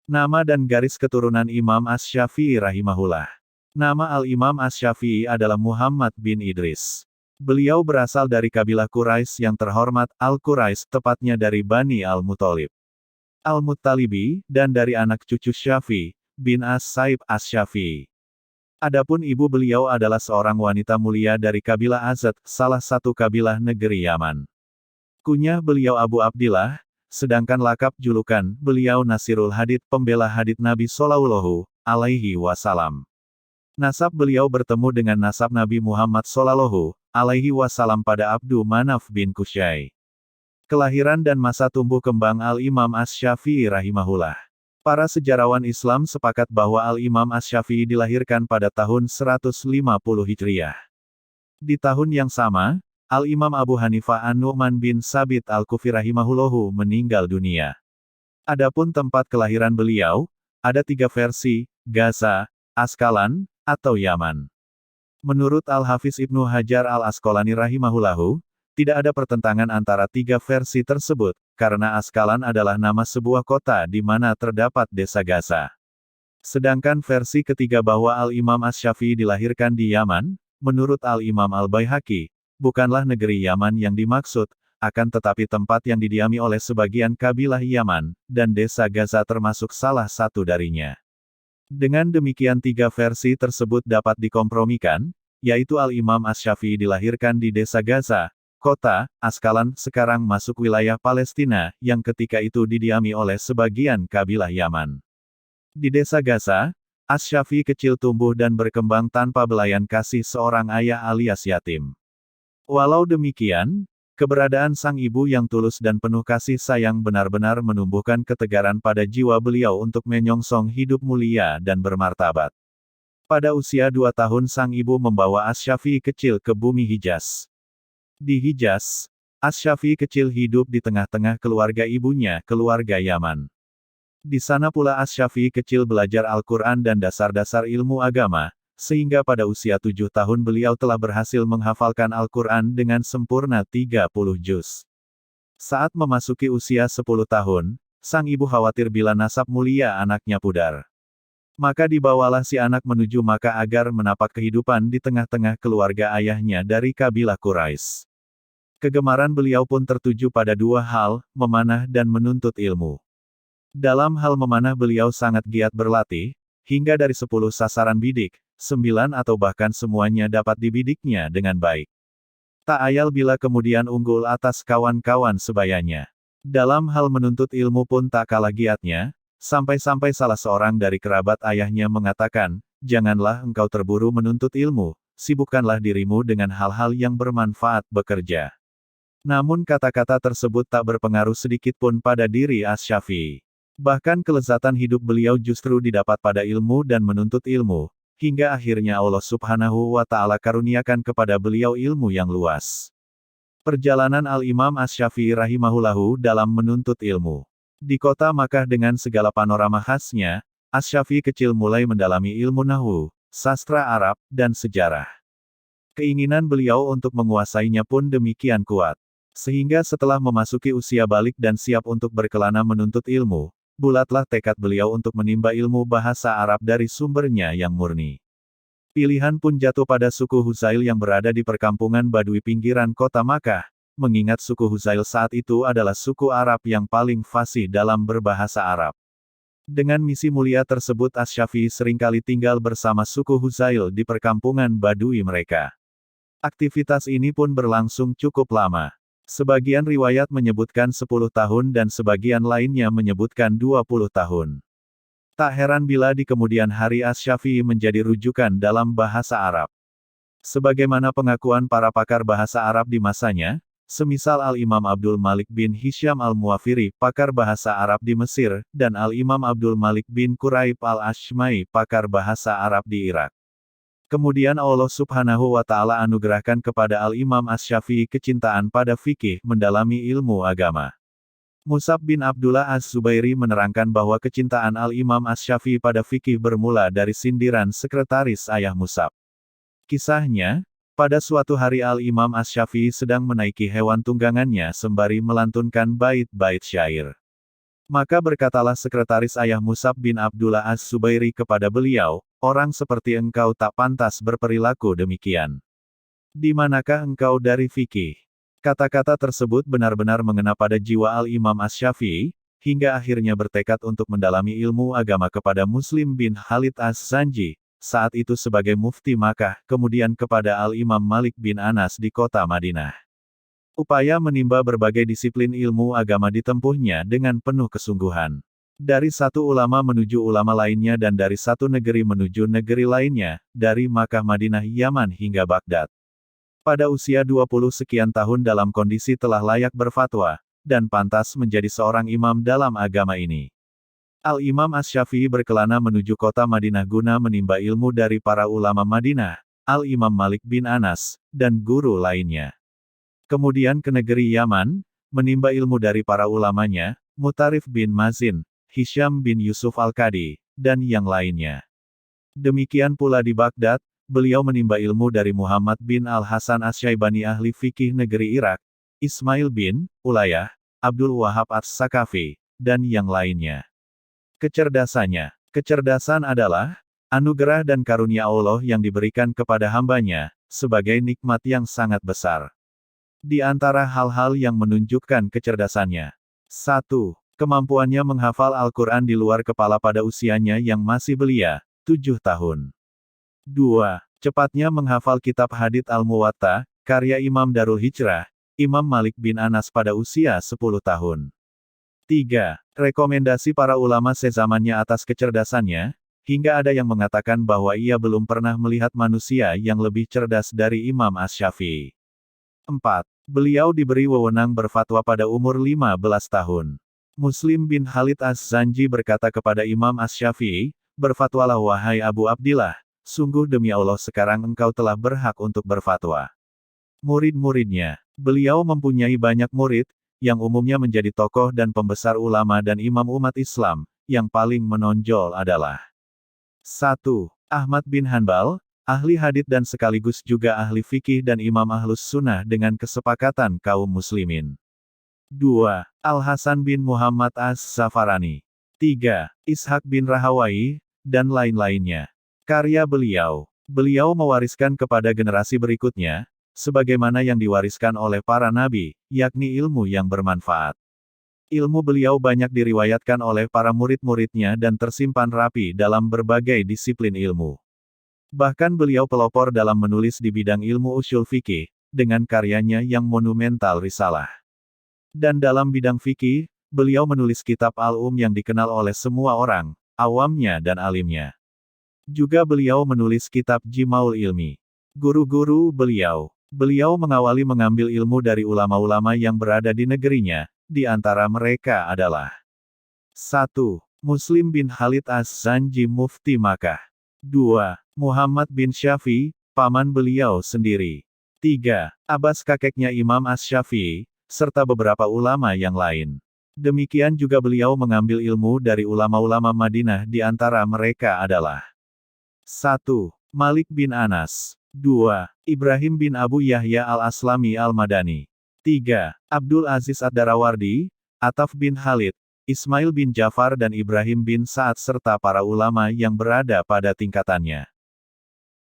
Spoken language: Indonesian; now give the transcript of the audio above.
Nama dan garis keturunan Imam Asy-Syafi'i rahimahullah. Nama Al-Imam Asy-Syafi'i adalah Muhammad bin Idris. Beliau berasal dari kabilah Quraisy yang terhormat, Al-Quraisy, tepatnya dari Bani Al-Muthalib, Al-Muttalibi, dan dari anak cucu Syafi' bin As-Saib Asy-Syafi'i. Adapun ibu beliau adalah seorang wanita mulia dari kabilah Azad, salah satu kabilah negeri Yaman. Kunyah beliau Abu Abdillah, sedangkan lakap julukan beliau Nasirul Hadith, pembela hadits Nabi Shallallahu alaihi wasallam. Nasab beliau bertemu dengan nasab Nabi Muhammad Shallallahu alaihi wasallam pada Abdu Manaf bin Qusay. Kelahiran dan masa tumbuh kembang Al-Imam Asy-Syafi'i rahimahullah. Para sejarawan Islam sepakat bahwa Al-Imam Asy-Syafi'i dilahirkan pada tahun 150 Hijriah. Di tahun yang sama, Al-Imam Abu Hanifah An-Nu'man bin Sabit Al-Kufi rahimahullahu meninggal dunia. Adapun tempat kelahiran beliau, ada 3 versi, Gaza, Askalan, atau Yaman. Menurut Al-Hafiz Ibnu Hajar Al-Asqalani rahimahullahu, tidak ada pertentangan antara 3 versi tersebut, karena Askalan adalah nama sebuah kota di mana terdapat desa Gaza. Sedangkan versi ketiga bahwa Al-Imam Asy-Syafi'i dilahirkan di Yaman, menurut Al-Imam Al-Baihaqi, bukanlah negeri Yaman yang dimaksud, akan tetapi tempat yang didiami oleh sebagian kabilah Yaman, dan desa Gaza termasuk salah satu darinya. Dengan demikian 3 versi tersebut dapat dikompromikan, yaitu Al-Imam Asy-Syafi'i dilahirkan di desa Gaza, kota Askalan sekarang masuk wilayah Palestina, yang ketika itu didiami oleh sebagian kabilah Yaman. Di desa Gaza, Asy-Syafi'i kecil tumbuh dan berkembang tanpa belayan kasih seorang ayah alias yatim. Walau demikian, keberadaan sang ibu yang tulus dan penuh kasih sayang benar-benar menumbuhkan ketegaran pada jiwa beliau untuk menyongsong hidup mulia dan bermartabat. Pada usia 2 tahun sang ibu membawa Asy-Syafi'i kecil ke bumi Hijaz. Di Hijaz, Asy-Syafi'i kecil hidup di tengah-tengah keluarga ibunya, keluarga Yaman. Di sana pula Asy-Syafi'i kecil belajar Al-Quran dan dasar-dasar ilmu agama, sehingga pada usia 7 tahun beliau telah berhasil menghafalkan Al-Quran dengan sempurna 30 juz. Saat memasuki usia 10 tahun, sang ibu khawatir bila nasab mulia anaknya pudar. Maka dibawalah si anak menuju Makkah agar menapak kehidupan di tengah-tengah keluarga ayahnya dari kabilah Quraisy. Kegemaran beliau pun tertuju pada 2 hal, memanah dan menuntut ilmu. Dalam hal memanah beliau sangat giat berlatih, hingga dari 10 sasaran bidik, 9 atau bahkan semuanya dapat dibidiknya dengan baik. Tak ayal bila kemudian unggul atas kawan-kawan sebayanya. Dalam hal menuntut ilmu pun tak kalah giatnya, sampai-sampai salah seorang dari kerabat ayahnya mengatakan, "Janganlah engkau terburu menuntut ilmu, sibukkanlah dirimu dengan hal-hal yang bermanfaat bekerja." Namun kata-kata tersebut tak berpengaruh sedikitpun pada diri Asy-Syafi'i. Bahkan kelezatan hidup beliau justru didapat pada ilmu dan menuntut ilmu, hingga akhirnya Allah Subhanahu wa Ta'ala karuniakan kepada beliau ilmu yang luas. Perjalanan Al-Imam Asy-Syafi'i rahimahullahu dalam menuntut ilmu. Di kota Makkah dengan segala panorama khasnya, Asy-Syafi'i kecil mulai mendalami ilmu nahwu, sastra Arab, dan sejarah. Keinginan beliau untuk menguasainya pun demikian kuat. Sehingga setelah memasuki usia balik dan siap untuk berkelana menuntut ilmu, bulatlah tekad beliau untuk menimba ilmu bahasa Arab dari sumbernya yang murni. Pilihan pun jatuh pada suku Huzail yang berada di perkampungan Badui pinggiran kota Makkah, mengingat suku Huzail saat itu adalah suku Arab yang paling fasih dalam berbahasa Arab. Dengan misi mulia tersebut Asy-Syafi'i seringkali tinggal bersama suku Huzail di perkampungan Badui mereka. Aktivitas ini pun berlangsung cukup lama. Sebagian riwayat menyebutkan 10 tahun dan sebagian lainnya menyebutkan 20 tahun. Tak heran bila di kemudian hari Asy-Syafi'i menjadi rujukan dalam bahasa Arab. Sebagaimana pengakuan para pakar bahasa Arab di masanya, semisal Al-Imam Abdul Malik bin Hisham Al-Muwafiri, pakar bahasa Arab di Mesir, dan Al-Imam Abdul Malik bin Quraib Al-Ashmai, pakar bahasa Arab di Irak. Kemudian Allah Subhanahu wa Ta'ala anugerahkan kepada Al-Imam Asy-Syafi'i kecintaan pada fikih, mendalami ilmu agama. Mus'ab bin Abdullah Az-Zubairi menerangkan bahwa kecintaan Al-Imam Asy-Syafi'i pada fikih bermula dari sindiran sekretaris ayah Mus'ab. Kisahnya, pada suatu hari Al-Imam Asy-Syafi'i sedang menaiki hewan tunggangannya sembari melantunkan bait-bait syair. Maka berkatalah sekretaris ayah Mus'ab bin Abdullah Az-Zubairi kepada beliau, orang seperti engkau tak pantas berperilaku demikian. Di manakah engkau dari fikih? Kata-kata tersebut benar-benar mengena pada jiwa Al-Imam Asy-Syafi'i, hingga akhirnya bertekad untuk mendalami ilmu agama kepada Muslim bin Khalid Az-Zanji, saat itu sebagai mufti Makkah, kemudian kepada Al-Imam Malik bin Anas di kota Madinah. Upaya menimba berbagai disiplin ilmu agama ditempuhnya dengan penuh kesungguhan. Dari satu ulama menuju ulama lainnya dan dari satu negeri menuju negeri lainnya, dari Makkah, Madinah, Yaman hingga Baghdad. Pada usia 20 sekian tahun dalam kondisi telah layak berfatwa, dan pantas menjadi seorang imam dalam agama ini. Al-Imam Asy-Syafi'i berkelana menuju kota Madinah guna menimba ilmu dari para ulama Madinah, Al-Imam Malik bin Anas, dan guru lainnya. Kemudian ke negeri Yaman, menimba ilmu dari para ulamanya, Mutarif bin Mazin, Hisham bin Yusuf Al-Qadi, dan yang lainnya. Demikian pula di Baghdad, beliau menimba ilmu dari Muhammad bin Al-Hasan Asy-Syaibani ahli fikih negeri Irak, Ismail bin Ulayah, Abdul Wahab As-Sakafi, dan yang lainnya. Kecerdasan adalah anugerah dan karunia Allah yang diberikan kepada hambanya, sebagai nikmat yang sangat besar. Di antara hal-hal yang menunjukkan kecerdasannya. 1. Kemampuannya menghafal Al-Quran di luar kepala pada usianya yang masih belia, 7 tahun. 2. Cepatnya menghafal kitab Hadits Al-Muwatta, karya Imam Darul Hijrah, Imam Malik bin Anas pada usia 10 tahun. 3. Rekomendasi para ulama sezamannya atas kecerdasannya, hingga ada yang mengatakan bahwa ia belum pernah melihat manusia yang lebih cerdas dari Imam Asy-Syafi'i. 4. Beliau diberi wewenang berfatwa pada umur 15 tahun. Muslim bin Khalid Az-Zanji berkata kepada Imam Asy-Syafi'i, "Berfatwalah wahai Abu Abdillah, sungguh demi Allah sekarang engkau telah berhak untuk berfatwa." Murid-muridnya. Beliau mempunyai banyak murid, yang umumnya menjadi tokoh dan pembesar ulama dan imam umat Islam, yang paling menonjol adalah 1. Ahmad bin Hanbal, ahli hadits dan sekaligus juga ahli fikih dan imam ahlus sunnah dengan kesepakatan kaum muslimin. 2. Al-Hasan bin Muhammad As-Safarani. 3. Ishaq bin Rahawai, dan lain-lainnya. Karya beliau mewariskan kepada generasi berikutnya, sebagaimana yang diwariskan oleh para nabi, yakni ilmu yang bermanfaat. Ilmu beliau banyak diriwayatkan oleh para murid-muridnya dan tersimpan rapi dalam berbagai disiplin ilmu. Bahkan beliau pelopor dalam menulis di bidang ilmu usyul fikih, dengan karyanya yang monumental Risalah. Dan dalam bidang fikih, beliau menulis kitab Al-Um yang dikenal oleh semua orang, awamnya dan alimnya. Juga beliau menulis kitab Jimaul Ilmi. Guru-guru beliau mengawali mengambil ilmu dari ulama-ulama yang berada di negerinya, di antara mereka adalah 1. Muslim bin Khalid Az-Zanji mufti Makkah. 2. Muhammad bin Syafi'i, paman beliau sendiri. 3. Abbas kakeknya Imam Asy-Syafi'i, serta beberapa ulama yang lain. Demikian juga beliau mengambil ilmu dari ulama-ulama Madinah di antara mereka adalah 1. Malik bin Anas. 2. Ibrahim bin Abu Yahya Al-Aslami Al-Madani. 3. Abdul Aziz Ad-Darawardi, Ataf bin Khalid, Ismail bin Jafar dan Ibrahim bin Sa'ad serta para ulama yang berada pada tingkatannya.